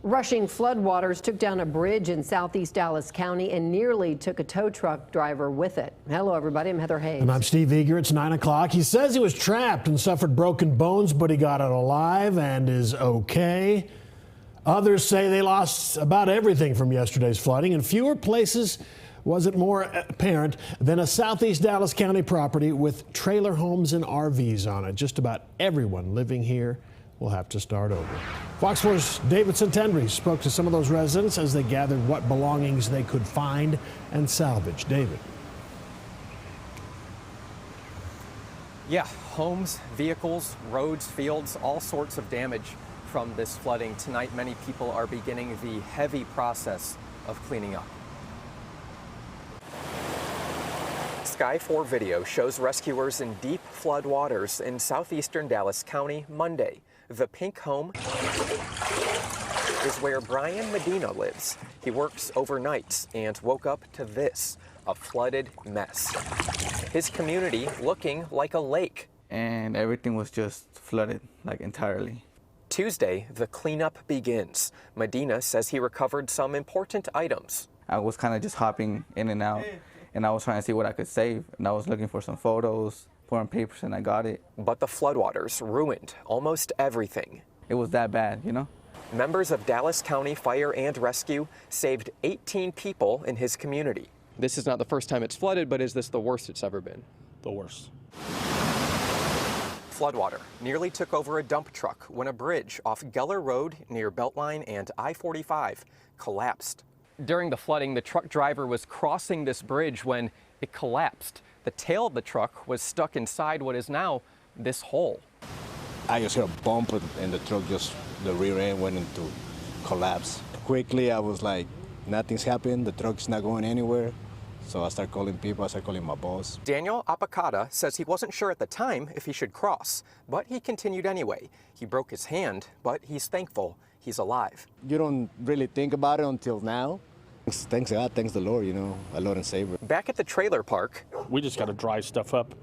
Rushing floodwaters took down a bridge in southeast Dallas County and nearly took a tow truck driver with it. Hello, everybody. I'm Heather Hayes. And I'm Steve Eager. It's 9 o'clock. He says he was trapped and suffered broken bones, but he got out alive and is okay. Others say they lost about everything from yesterday's flooding. In fewer places was it more apparent than a southeast Dallas County property with trailer homes and RVs on it. Just about everyone living here will have to start over. Fox 4's David SENTENDREY spoke to some of those residents as they gathered what belongings they could find and salvage. David. Yeah, homes, vehicles, roads, fields, all sorts of damage from this flooding. Tonight, many people are beginning the heavy process of cleaning up. Sky 4 video shows rescuers in deep flood waters in southeastern Dallas County Monday. The pink home is where Brian Medina lives. He works overnights and woke up to this, a flooded mess. His community looking like a lake. And everything was just flooded, like entirely. Tuesday, the cleanup begins. Medina says he recovered some important items. I was kind of just hopping in and out, and I was trying to see what I could save. And I was looking for some photos, put on papers, and I got it. But the floodwaters ruined almost everything. It was that bad, you know? Members of Dallas County Fire and Rescue saved 18 people in his community. This is not the first time it's flooded, but is this the worst it's ever been? The worst. Floodwater nearly took over a dump truck when a bridge off Geller Road near Beltline and I-45 collapsed. During the flooding, the truck driver was crossing this bridge when it collapsed. The tail of the truck was stuck inside what is now this hole. I just heard a bump and the truck the rear end went into collapse. Quickly, I was like, nothing's happened, the truck's not going anywhere. So I started calling people, I started calling my boss. Daniel Apodaca says he wasn't sure at the time if he should cross, but he continued anyway. He broke his hand, but he's thankful he's alive. You don't really think about it until now. Thanks God, thanks the Lord, you know, our Lord and Savior. Back at the trailer park, We just got to dry stuff up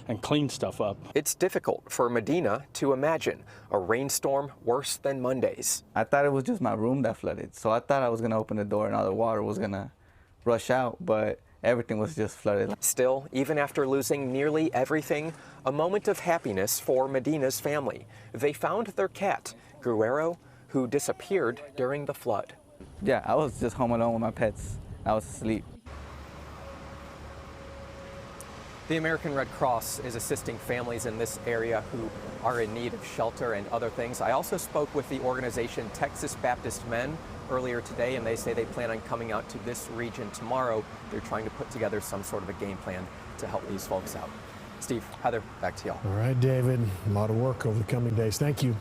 and clean stuff up. it's difficult for Medina to imagine a rainstorm worse than Monday's. I thought it was just my room that flooded. So I thought I was going to open the door and all the water was going to rush out, but everything was just flooded. Still, even after losing nearly everything, a moment of happiness for Medina's family. They found their cat, Guerrero, who disappeared during the flood. Yeah, I was just home alone with my pets. I was asleep. The American Red Cross is assisting families in this area who are in need of shelter and other things. I also spoke with the organization Texas Baptist Men earlier today, and they say they plan on coming out to this region tomorrow. They're trying to put together some sort of a game plan to help these folks out. Steve, Heather, back to y'all. All right, David, a lot of work over the coming days. Thank you.